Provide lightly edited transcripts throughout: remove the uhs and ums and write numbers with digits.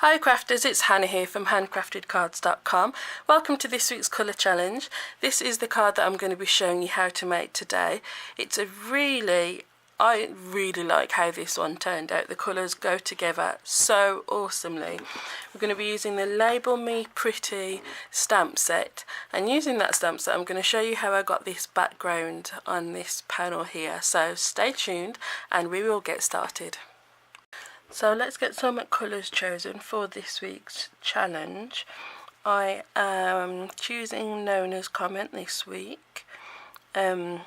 Hi crafters, it's Hannah here from HanCraftedCards.com. Welcome to this week's colour challenge. This is the card that I'm going to be showing you how to make today. I really like how this one turned out. The colours go together so awesomely. We're going to be using the Label Me Pretty stamp set, and using that stamp set I'm going to show you how I got this background on this panel here. So stay tuned and we will get started. So let's get some colours chosen for this week's challenge. I am choosing Nona's comment this week. The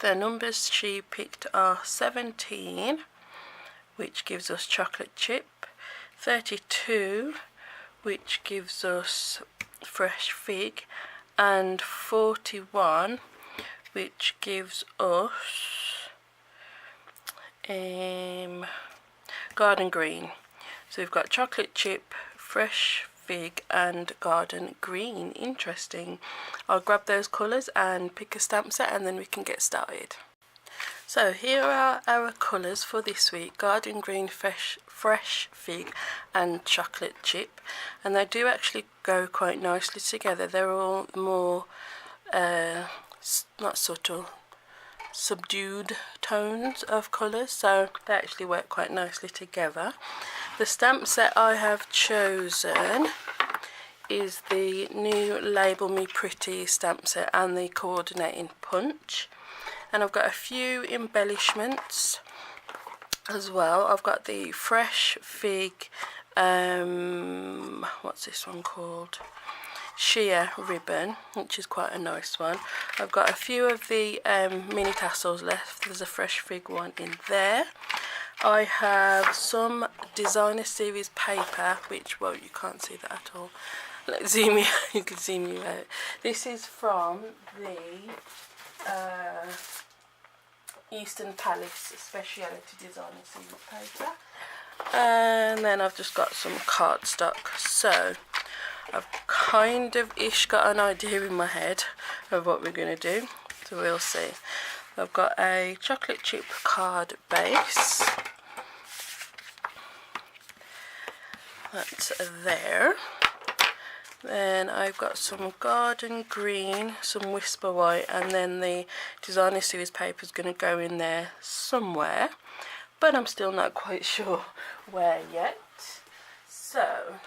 numbers she picked are 17, which gives us chocolate chip, 32, which gives us fresh fig, and 41, which gives us garden green. So we've got chocolate chip, fresh fig and garden green. Interesting. I'll grab those colours and pick a stamp set and then we can get started. So here are our colours for this week: garden green, fresh fig and chocolate chip, and they do actually go quite nicely together. They're all more not subtle, subdued tones of colours, so they actually work quite nicely together. The stamp set I have chosen is the new Label Me Pretty stamp set and the coordinating punch, and I've got a few embellishments as well. I've got the fresh fig, what's this one called, sheer ribbon, which is quite a nice one. I've got a few of the mini tassels left. There's a fresh fig one in there. I have some designer series paper, which, well, you can't see that at all. Let's zoom you. You can zoom you out. This is from the Eastern Palace Speciality Designer series paper, and then I've just got some cardstock. So I've kind of got an idea in my head of what we're going to do, so we'll see. I've got a chocolate chip card base, that's there. Then I've got some garden green, some whisper white, and then the designer series paper is going to go in there somewhere, but I'm still not quite sure where yet. So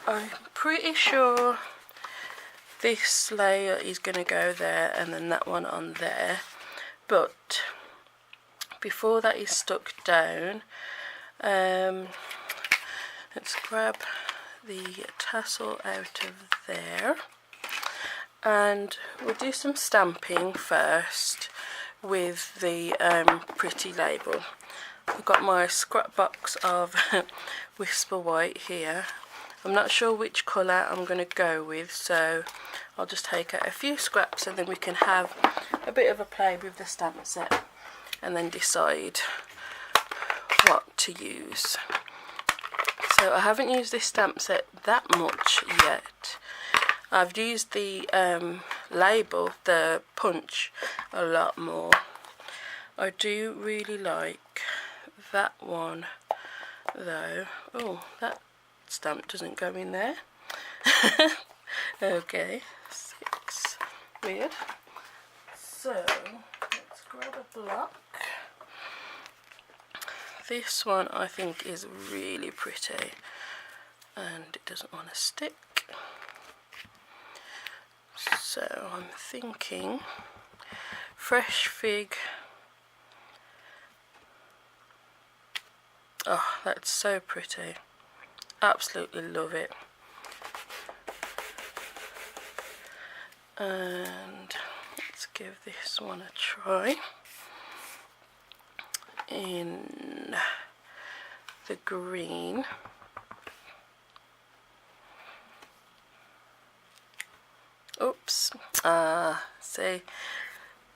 I'm pretty sure this layer is going to go there and then that one on there, but before that is stuck down, let's grab the tassel out of there and we'll do some stamping first with the pretty label. I've got my scrap box of whisper white here. I'm not sure which colour I'm going to go with, so I'll just take out a few scraps and then we can have a bit of a play with the stamp set and then decide what to use. So I haven't used this stamp set that much yet. I've used the label, the punch, a lot more. I do really like that one though. Oh, that stamp doesn't go in there. Okay, 6, weird. So let's grab a block. This one I think is really pretty and it doesn't want to stick, so I'm thinking fresh fig. Oh, that's so pretty. Absolutely love it. And let's give this one a try in the green. Oops. See,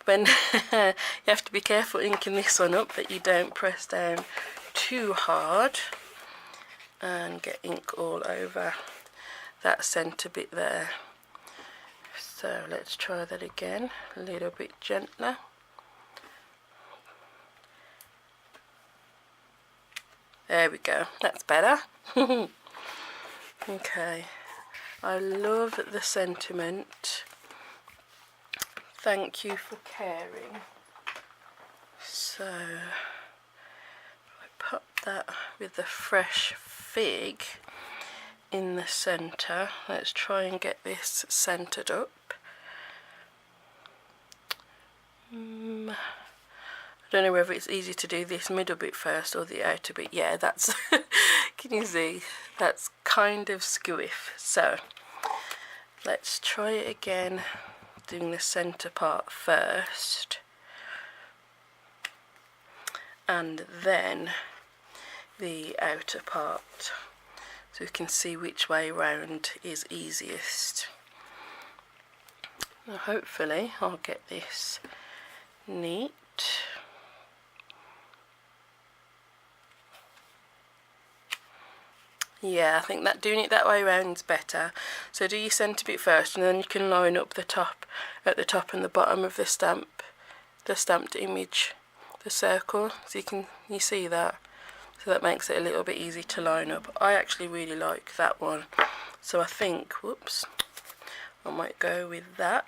when you have to be careful inking this one up that you don't press down too hard and get ink all over that centre bit there. So let's try that again, a little bit gentler. There we go, that's better. Okay, I love the sentiment. Thank you for caring. So I put that with the fresh fig in the centre. Let's try and get this centred up. I don't know whether it's easy to do this middle bit first or the outer bit. Yeah, that's can you see, that's kind of squiff. So let's try it again, doing the centre part first and then the outer part, so we can see which way round is easiest. Now hopefully I'll get this neat. Yeah, I think that doing it that way round is better. So do your centre bit first, and then you can line up the top, at the top and the bottom of the stamp, the stamped image, the circle. So you see that? So that makes it a little bit easy to line up. I actually really like that one, so I think, whoops, I might go with that.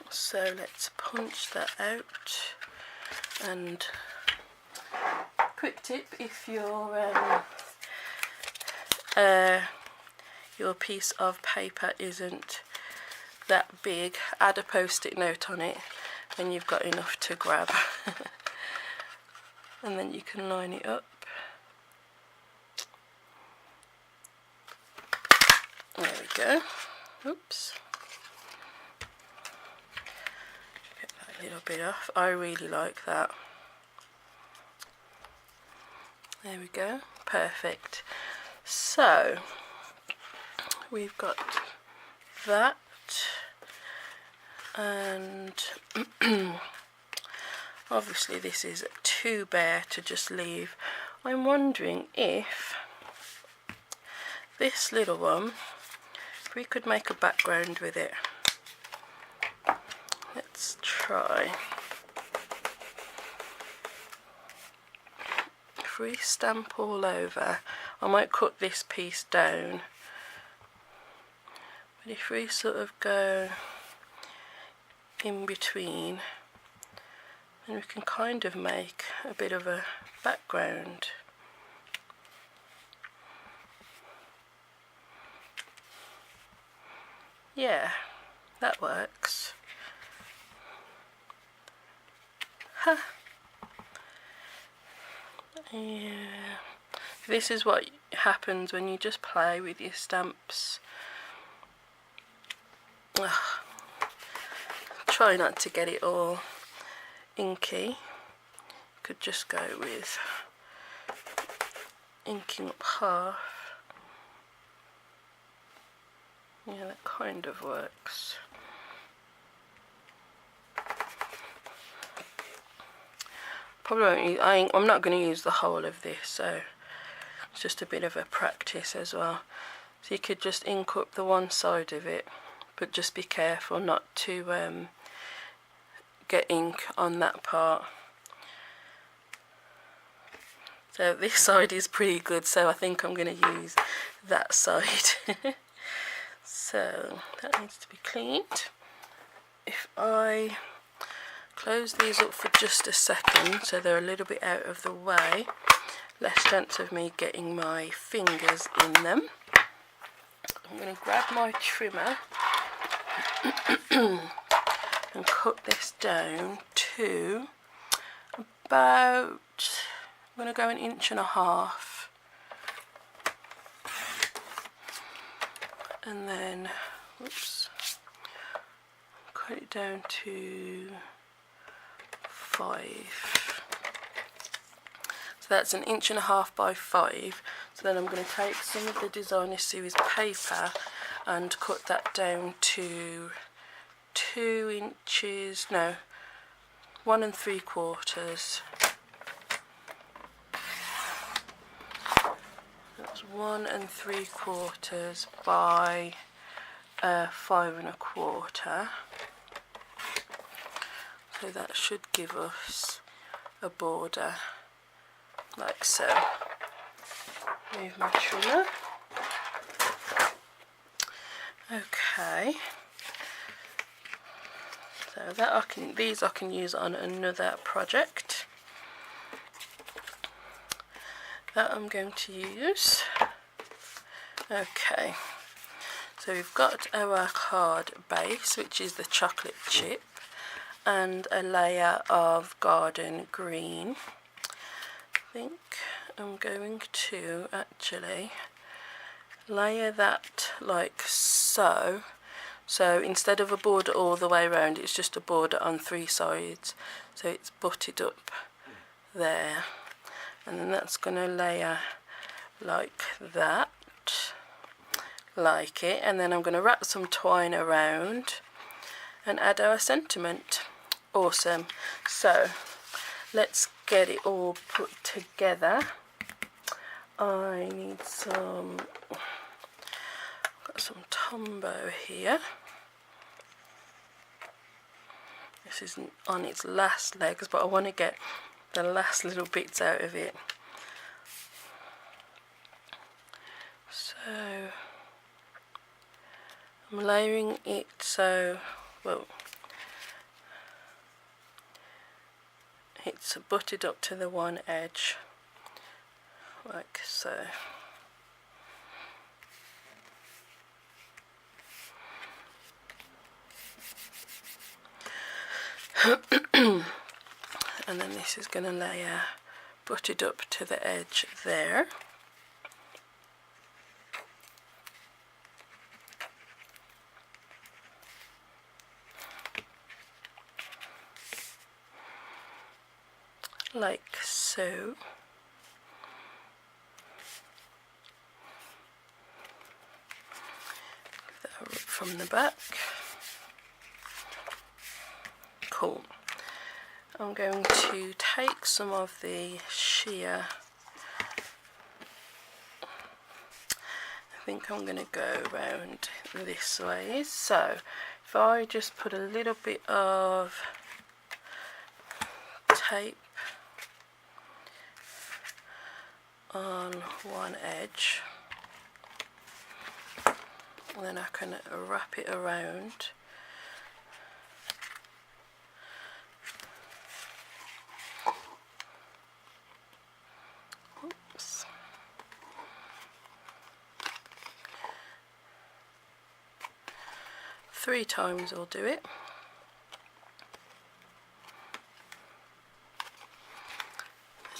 So let's punch that out. And quick tip, if your piece of paper isn't that big, add a post-it note on it when you've got enough to grab. And then you can line it up. There we go. Oops. Get that little bit off. I really like that. There we go. Perfect. So we've got that, and obviously this is too bare to just leave. I'm wondering if this little one, if we could make a background with it. Let's try. If we stamp all over, I might cut this piece down, but if we sort of go in between, then we can kind of make a bit of a background. Yeah, that works. Huh. Yeah. This is what happens when you just play with your stamps. Ugh. Try not to get it all inky. Could just go with inking up half. Yeah, that kind of works. Probably won't use, I'm not going to use the whole of this, so it's just a bit of a practice as well. So you could just ink up the one side of it, but just be careful not to get ink on that part. So this side is pretty good, so I think I'm going to use that side. So that needs to be cleaned. If I close these up for just a second so they're a little bit out of the way, less chance of me getting my fingers in them. I'm going to grab my trimmer and cut this down to about, I'm going to go 1.5 inches, and then, oops, cut it down to 5. So that's 1.5 inches by 5. So then I'm going to take some of the Designer Series paper and cut that down to 2 inches, no, 1 3/4. That's 1 3/4 by 5 1/4. So that should give us a border like so. Move my trimmer. Okay, so that these I can use on another project that I'm going to use. Okay, so we've got our card base, which is the chocolate chip, and a layer of garden green. I think I'm going to actually layer that like so. So instead of a border all the way around, it's just a border on 3 sides, so it's butted up there, and then that's going to layer like that, like it, and then I'm going to wrap some twine around and add our sentiment. Awesome. So let's get it all put together. I need some, got some Tombow here. This is on its last legs, but I want to get the last little bits out of it. So I'm layering it so, well, it's butted up to the one edge, like so. And then this is going to layer butted up to the edge there. Like so. That from the back. Cool. I'm going to take some of the sheer. I think I'm going to go around this way. So if I just put a little bit of tape on one edge, and then I can wrap it around. Oops. 3 times I'll do it.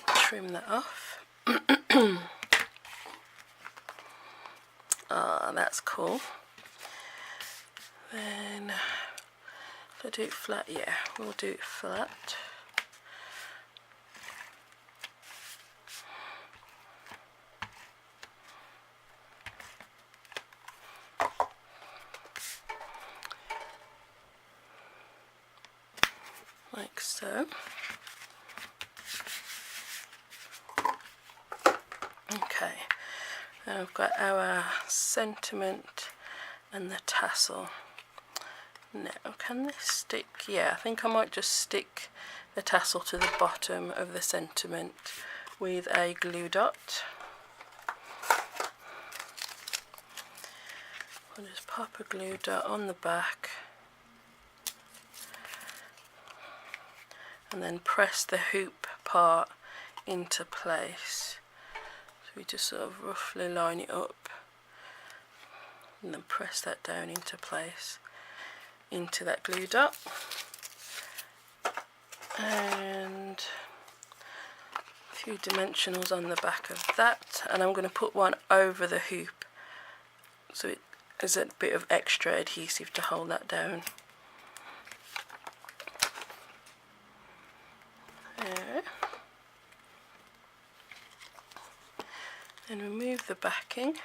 Trim that off. Ah, that's cool. Then I'll do it flat. Yeah, we'll do it flat. Like so. Okay, and I've got our sentiment and the tassel. Now, can this stick? Yeah, I think I might just stick the tassel to the bottom of the sentiment with a glue dot. I'll just pop a glue dot on the back and then press the hoop part into place. So we just sort of roughly line it up and then press that down into place into that glue dot, and a few dimensionals on the back of that, and I'm going to put one over the hoop so it is a bit of extra adhesive to hold that down. There. Then remove the backing.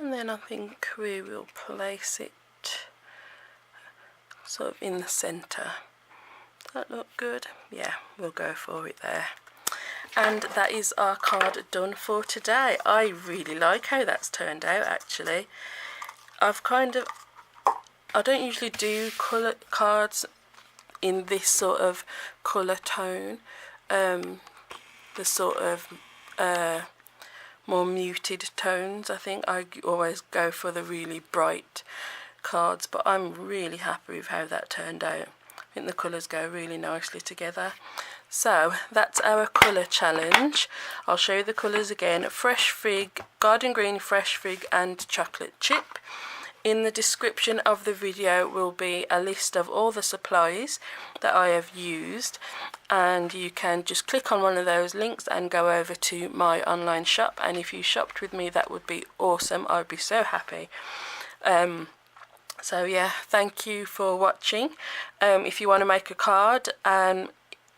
And then I think we will place it sort of in the centre. Does that look good? Yeah, we'll go for it there. And that is our card done for today. I really like how that's turned out actually. I don't usually do colour cards in this sort of colour tone, the sort of more muted tones. I think I always go for the really bright cards, but I'm really happy with how that turned out. I think the colours go really nicely together. So that's our colour challenge. I'll show you the colours again: fresh fig, garden green, fresh fig and chocolate chip. In the description of the video will be a list of all the supplies that I have used, and you can just click on one of those links and go over to my online shop, and if you shopped with me that would be awesome. I'd be so happy. So yeah, thank you for watching. If you want to make a card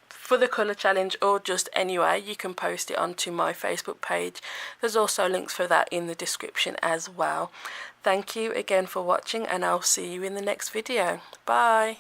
for the colour challenge, or just anyway, you can post it onto my Facebook page. There's also links for that in the description as well. Thank you again for watching, and I'll see you in the next video. Bye.